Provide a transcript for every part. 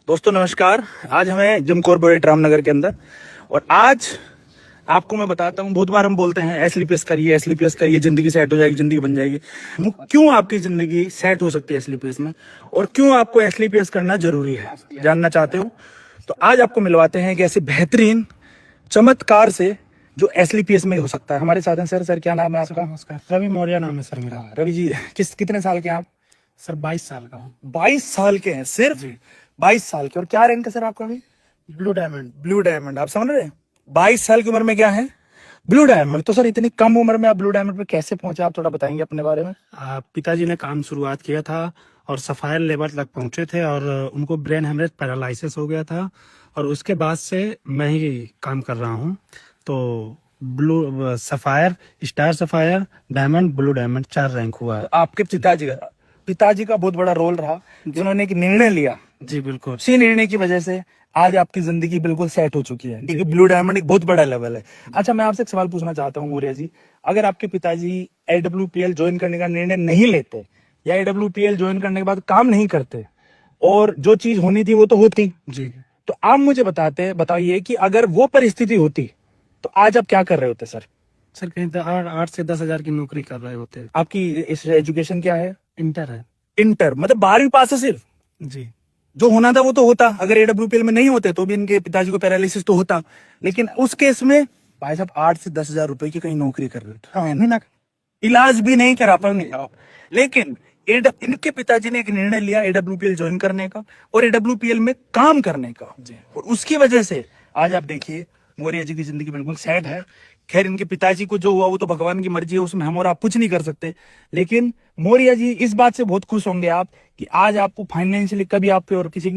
दोस्तों नमस्कार। आज हमें जिम कॉर्पोरेट रामनगर के अंदर, और आज आपको मैं बताता हूँ। बहुत बार हम बोलते हैं एसलीपीएस करिए, एसलीपीएस करिए, जिंदगी सेट हो जाएगी, जिंदगी बन जाएगी। क्यों आपकी जिंदगी सेट हो सकती है एसलीपीएस में, और क्यों आपको एसलीपीएस करना जरूरी है, जानना चाहते हो तो आज आपको मिलवाते हैं एक ऐसे बेहतरीन चमत्कार से जो एसलीपीएस में हो सकता है। हमारे साथ हैं सर क्या नाम है आपका? नमस्कार, रवि मौर्य नाम है सर मेरा। रवि जी, कितने साल के हैं आप? सर 22 साल का हूँ। 22 साल के हैं, सिर्फ 22 साल के। और क्या रैंक है सर आपका अभी? Blue diamond. Blue diamond. आप समझ रहे हैं 22 साल की उम्र में क्या है? Blue diamond. तो सर इतनी कम उम्र में आप ब्लू डायमंड पे कैसे पहुंचे, आप थोड़ा बताएंगे अपने बारे में? पिताजी ने काम शुरुआत किया था और सफायर लेवल तक पहुंचे थे और उनको ब्रेन हेमरेज पैरालिसिस हो गया था, और उसके बाद से मैं ही काम कर रहा हूँ। तो blue sapphire, star sapphire, diamond, blue diamond 4 rank हुआ है। आपके पिताजी का बहुत बड़ा रोल रहा, जिन्होंने एक निर्णय लिया। जी बिल्कुल। उसी निर्णय की वजह से आज आपकी जिंदगी बिल्कुल सेट हो चुकी है, क्योंकि ब्लू डायमंड एक बहुत बड़ा लेवल है। अच्छा, मैं आपसे एक सवाल पूछना चाहता हूँ मौर्य जी, अगर आपके पिताजी एडब्ल्यूपीएल ज्वाइन करने का निर्णय नहीं लेते, या एडब्ल्यूपीएल ज्वाइन करने के बाद काम नहीं करते, और जो चीज होनी थी वो तो होती जी। तो आप मुझे बताइए कि अगर वो परिस्थिति होती तो आज आप क्या कर रहे होते सर? सर कहीं 8 से 10 हजार की नौकरी कर रहे होते। आपकी इस एजुकेशन क्या है? इंटर है। इंटर मतलब 12वीं पास है सिर्फ? जी। जो होना था वो तो होता, अगर एडब्ल्यूपीएल में नहीं होते तो भी इनके पिताजी को पैरालिसिस तो होता। लेकिन उस केस में भाई साहब 8 से 10 हजार रुपए की कहीं नौकरी कर रहे थे, हाँ, ना इलाज भी नहीं करा पाएंगे आप। लेकिन इनके पिताजी ने एक निर्णय लिया एडब्ल्यूपीएल ज्वाइन करने का और एडब्ल्यूपीएल में काम करने का, और उसकी वजह से आज आप देखिए मौर्य जी की जिंदगी बिल्कुल सेट है। खैर, इनके पिताजी को जो हुआ वो तो भगवान की मर्जी है, उसमें हम और आप कुछ नहीं कर सकते। लेकिन मौर्य जी इस बात से बहुत खुश होंगे आप कि आज आपको फाइनेंशियली कभी आप पे और किसी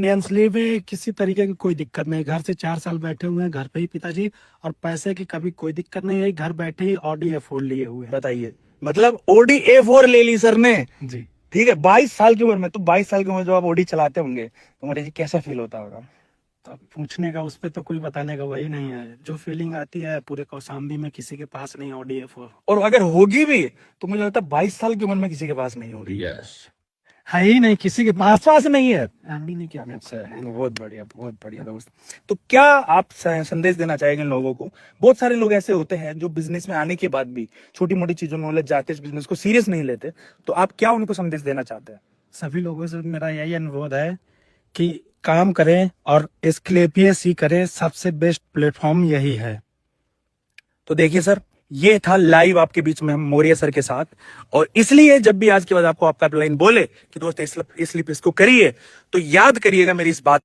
किसी तरीके की कोई दिक्कत नहीं। घर से 4 साल बैठे हुए हैं घर पे ही पिताजी, और पैसे की कभी कोई दिक्कत नहीं है। घर बैठे ही ऑडी F4 लिए हुए हैं। बताइए, मतलब ओडी A4 ले ली सर ने? जी। ठीक है, 22 साल की उम्र में। तो 22 साल की उम्र जो आप ओडी चलाते होंगे तो मौर्य जी कैसा फील होता होगा? तो पूछने का, उस पे तो कोई बताने का वही नहीं है। जो फीलिंग आती है पूरे कौशाम्बी में किसी के पास नहीं ऑडी F4। और अगर होगी भी तो मुझे लगता है 22 साल की उम्र में किसी के पास नहीं होगी। है ही नहीं, किसी के पास नहीं है। नहीं क्या। अच्छा, बहुत बढ़िया दोस्त। तो क्या आप संदेश देना चाहेंगे लोगों को? बहुत सारे लोग ऐसे होते हैं जो बिजनेस में आने के बाद भी छोटी मोटी चीजों में उलझ जाते हैं, बिजनेस को सीरियस नहीं लेते। तो आप क्या उनको संदेश देना चाहते हैं? सभी लोगों से मेरा यही अनुरोध है कि काम करें और एसक्लेपियस ही करें। सबसे बेस्ट प्लेटफॉर्म यही है। तो देखिए सर, ये था लाइव आपके बीच में हम मौर्य सर के साथ, और इसलिए जब भी आज के बाद आपको आपका लाइन बोले कि दोस्त इसलिए इसको करिए, तो याद करिएगा मेरी इस बात।